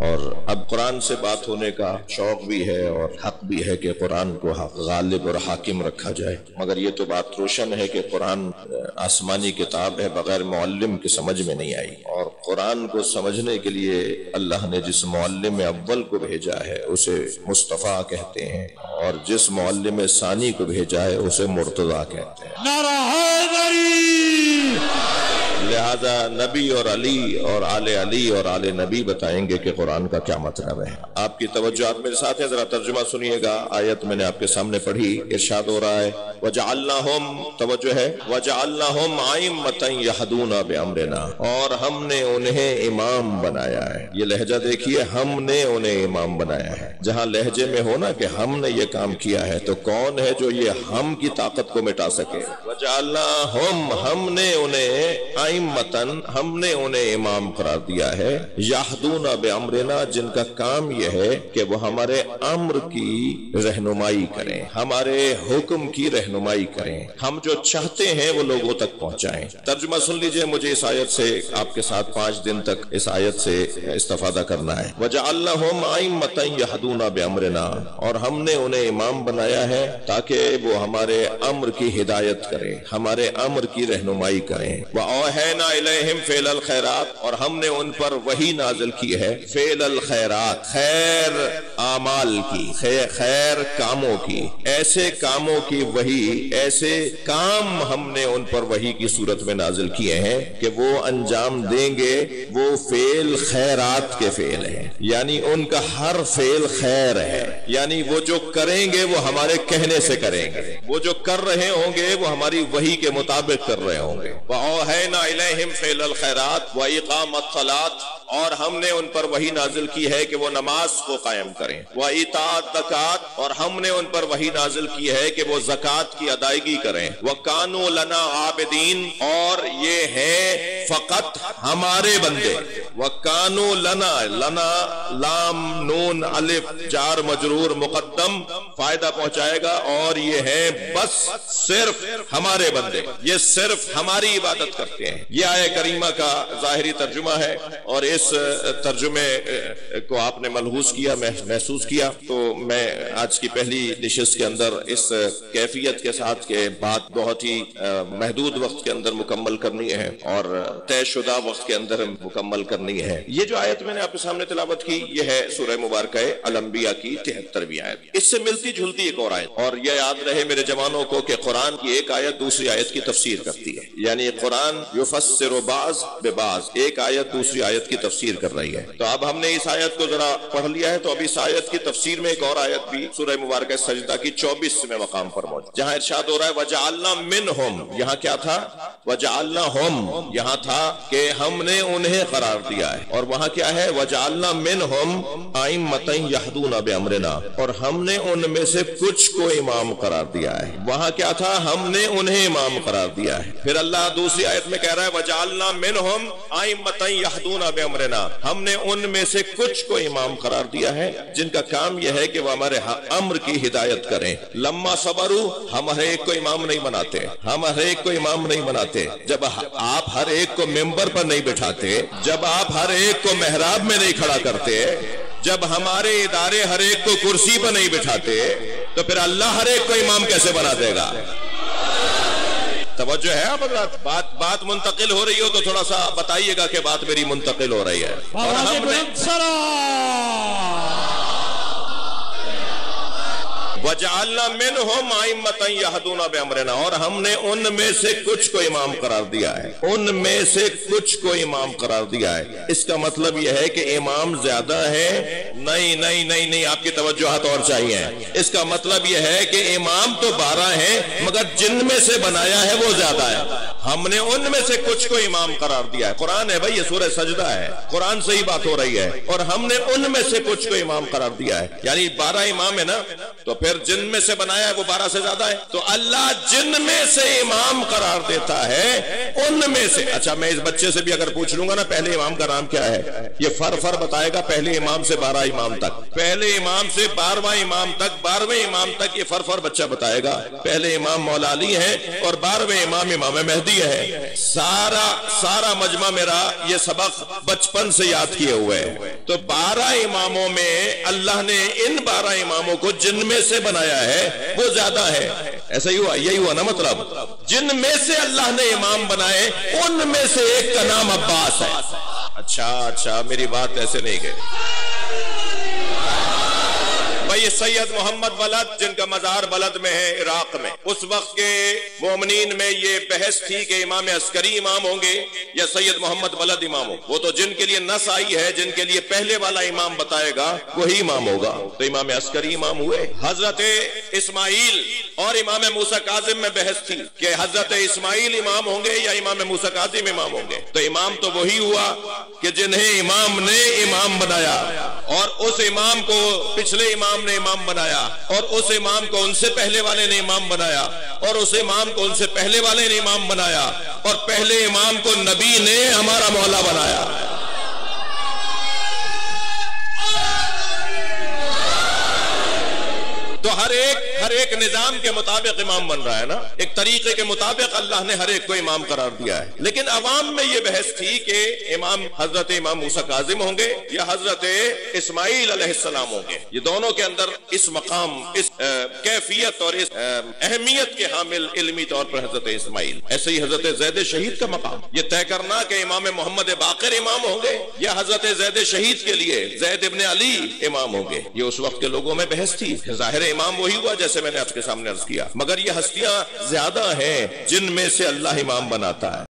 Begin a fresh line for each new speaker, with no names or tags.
اور اب قرآن سے بات ہونے کا شوق بھی ہے اور حق بھی ہے کہ قرآن کو غالب اور حاکم رکھا جائے، مگر یہ تو بات روشن ہے کہ قرآن آسمانی کتاب ہے، بغیر معلم کے سمجھ میں نہیں آئی، اور قرآن کو سمجھنے کے لیے اللہ نے جس معلم اول کو بھیجا ہے اسے مصطفیٰ کہتے ہیں، اور جس معلم ثانی کو بھیجا ہے اسے مرتضیٰ کہتے ہیں۔
نعرہ حیدری!
لہذا نبی اور علی اور آل علی اور آل نبی بتائیں گے کہ قرآن کا کیا مطلب ہے۔ آپ کی توجہات میرے ساتھ ہے، ذرا ترجمہ سنیے گا۔ آیت میں نے آپ کے سامنے پڑھی، ارشاد ہو رہا ہے وَجَعَلْنَاهُمْ، توجہ ہے، وَجَعَلْنَاهُمْ أَئِمَّةً يَهْدُونَ بِأَمْرِنَا، اور ہم نے انہیں امام بنایا ہے۔ یہ لہجہ دیکھیے، ہم نے انہیں امام بنایا ہے۔ جہاں لہجے میں ہونا کہ ہم نے یہ کام کیا ہے تو کون ہے جو یہ ہم کی طاقت کو مٹا سکے؟ وَجَعَلْنَاهُمْ، ہم نے انہیں ائمتاً، ہم نے انہیں امام قرار دیا ہے، یہدون بامرنا، جن کا کام یہ ہے کہ وہ ہمارے امر کی رہنمائی کریں، ہمارے حکم کی رہنمائی کریں، ہم جو چاہتے ہیں وہ لوگوں تک پہنچائیں۔ ترجمہ سن لیجئے، مجھے اس آیت سے آپ کے ساتھ 5 دن تک اس آیت سے استفادہ کرنا ہے۔ وَجَعَلْنَاهُمْ أَئِمَّةً يَهْدُونَ بِأَمْرِنَا، اور ہم نے انہیں امام بنایا ہے تاکہ وہ ہمارے امر کی ہدایت کریں، ہمارے امر کی رہنمائی کریں۔ وَأَوْحَيْنَا إِلَيْهِمْ فِعْلَ الْخَيْرَاتِ، اور ہم نے ان پر وحی نازل کی ہے، فعل الخیرات، خیر اعمال کی، خیر کاموں کی، ایسے کاموں کی وحی، ایسے کام ہم نے ان پر وحی کی صورت میں نازل کیے ہیں کہ وہ انجام دیں گے، وہ فعل خیرات کے فعل ہیں، یعنی ان کا ہر فعل خیر ہے، یعنی وہ جو کریں گے وہ ہمارے کہنے سے کریں گے، وہ جو کر رہے ہوں گے وہ ہماری وحی کے مطابق کر رہے ہوں گے۔ وَأَوْحَيْنَا إِلَيْهِمْ فِعْلَ الْخَيْرَاتِ وَإِقَامَ الصَّلَاةِ، اور ہم نے ان پر وحی نازل کی ہے کہ وہ نماز کو قائم کریں، وَإِيتَاءَ الزَّكَاةِ، اور ہم نے ان پر وحی نازل کی ہے کہ وہ زکوٰۃ کی ادائیگی کریں، وَكَانُوا لَنَا عَابِدِينَ، اور یہ ہیں فقط ہمارے بندے، وَكَانُوا لَنَا، لَنَا لام نون الف جار مجرور مقدم فائدہ پہنچائے گا، اور یہ ہے بس صرف ہمارے بندے، یہ صرف ہماری عبادت کرتے ہیں۔ یہ آیہ کریمہ کا ظاہری ترجمہ ہے، اور اس ترجمے کو آپ نے ملحوظ کیا، محسوس کیا، تو میں آج کی پہلی نشست کے اندر اس کیفیت کے ساتھ کہ بات بہت ہی محدود وقت کے اندر مکمل کرنی ہے اور طے شدہ وقت کے اندر مکمل کرنی ہے۔ یہ جو آیت میں نے آپ کے سامنے تلاوت کی، یہ ہے سورہ مبارکہ الانبیاء کی 73ویں آیت۔ اس سے ملتی جھلتی ایک اور آیت، اور یہ یاد رہے میرے جوانوں کو کہ قرآن کی ایک آیت دوسری آیت کی تفسیر کرتی ہے، یعنی قرآن یفسر بعض ببعض، ایک آیت دوسری آیت کی تفسیر کر رہی ہے۔ تو اب ہم نے اس آیت کو ذرا پڑھ لیا ہے، تو اب اس آیت کی تفسیر میں ایک اور آیت بھی سورہ مبارکہ سجدہ کی 24ویں مقام پر موجود، جہاں ارشاد ہو رہا ہے وَجَعَلْنَا مِنْهُمْ، یہاں کیا تھا؟ وَجَعَلْنَاهُمْ، یہاں تھا کہ ہم نے انہیں قرار دیا ہے، اور وہاں کیا ہے؟ وَجَعَلْنَا مِنْهُمْ أَئِمَّةً يَهْدُونَ بِأَمْرِنَا، اور ہم نے ان میں سے کچھ کو امام قرار دیا ہے۔ وہاں کیا تھا؟ ہم نے انہیں امام قرار دیا ہے۔ پھر اللہ دوسری آیت میں کہہ رہا ہے وَجَعَلْنَا مِنْهُمْ أَئِمَّةً يَهْدُونَ بِأَمْرِنَا، ہم نے ان میں سے کچھ کو امام قرار دیا ہے جن کا کام یہ ہے کہ وہ ہمارے امر کی ہدایت کریں۔ لما صبروا، ہم ہر ایک کو امام نہیں بناتے، ہم ہر ایک کو امام نہیں بناتے، جب آپ ہر ایک کو ممبر پر نہیں بٹھاتے، جب آپ ہر ایک کو محراب میں نہیں کھڑا کرتے، جب ہمارے ادارے ہر ایک کو کرسی پر نہیں بٹھاتے، تو پھر اللہ ہر ایک کو امام کیسے بنا دے گا؟ توجہ ہے آپ حضرات؟ بات منتقل ہو رہی ہو تو تھوڑا سا بتائیے گا کہ بات میری منتقل ہو رہی ہے۔ اور ہم نے وَجَعَلْنَا مِنْهُمْ أَئِمَّةً يَهْدُونَ بِأَمْرِنَا، اور ہم نے ان میں سے کچھ کو امام قرار دیا ہے، ان میں سے کچھ کو امام قرار دیا ہے۔ اس کا مطلب یہ ہے کہ امام زیادہ ہے؟ نہیں، آپ کی توجہات اور چاہیے۔ اس کا مطلب یہ ہے کہ امام تو 12 ہیں، مگر جن میں سے بنایا ہے وہ زیادہ ہے۔ ہم نے ان میں سے کچھ کو امام قرار دیا ہے۔ قرآن ہے بھائی، یہ سورہ سجدہ ہے، قرآن سے ہی بات ہو رہی ہے، اور ہم نے ان میں سے کچھ کو امام قرار دیا ہے، یعنی 12 امام ہے نا، تو پھر پھر جن میں سے بنایا ہے وہ 12 سے زیادہ ہے. تو اللہ جن میں سے امام قرار دیتا ہے ان میں سے. اچھا میں اس بچے سے بھی اگر پوچھ لوں گا نا پہلے امام کا نام کیا ہے, یہ فر بتائے گا پہلے امام سے 12 امام تک, پہلے امام سے 12واں امام تک, 12ویں امام تک یہ فر بچہ بتائے گا. پہلے امام مولا علی ہے اور 12ویں امام امام مہدی ہے. سارا مجمع میرا یہ سبق بچپن سے یاد کیے ہوئے ہیں. تو 12 اماموں میں اللہ نے ان 12 اماموں کو جن میں سے بنایا ہے وہ زیادہ ہے. ایسا ہی ہوا, یہی ہوا نا مطلب. جن میں سے اللہ نے امام بنائے ان میں سے ایک کا نام عباس ہے. اچھا میری بات ایسے نہیں گئی بھائی. سید محمد ولد جن کا مزار بلد میں ہے عراق میں, اس وقت کے مومنین میں یہ بحث تھی کہ امام عسکری امام ہوں گے یا سید محمد ولد امام ہوں. وہ تو جن کے لیے نص آئی ہے, جن کے لیے پہلے والا امام بتائے گا وہی امام ہوگا. تو امام عسکری امام ہوئے. حضرت اسماعیل اور امام موسیٰ کاظم میں بحث تھی کہ حضرت اسماعیل امام ہوں گے یا امام موسیٰ کاظم امام ہوں گے. تو امام تو وہی ہوا کہ جنہیں امام نے امام بنایا, اور اس امام کو پچھلے امام نے امام بنایا, اور اس امام کو ان سے پہلے والے نے امام بنایا, اور اس امام کو ان سے پہلے والے نے امام بنایا, اور پہلے امام کو نبی نے ہمارا مولا بنایا. تو ہر ایک نظام کے مطابق امام بن رہا ہے نا, ایک طریقے کے مطابق اللہ نے ہر ایک کو امام قرار دیا ہے. لیکن عوام میں یہ بحث تھی کہ امام حضرت امام موسیٰ کاظم ہوں گے یا حضرت اسماعیل علیہ السلام ہوں گے. یہ دونوں کے اندر اس مقام, اس کیفیت اور اس اہمیت کے حامل علمی طور پر حضرت اسماعیل. ایسے ہی حضرت زید شہید کا مقام یہ طے کرنا کہ امام محمد باقر امام ہوں گے یا حضرت زید شہید کے لیے زید ابن علی امام ہوں گے, یہ اس وقت کے لوگوں میں بحث تھی. ظاہر امام وہی ہوا جیسے میں نے آپ کے سامنے عرض کیا, مگر یہ ہستیاں زیادہ ہیں جن میں سے اللہ امام بناتا ہے.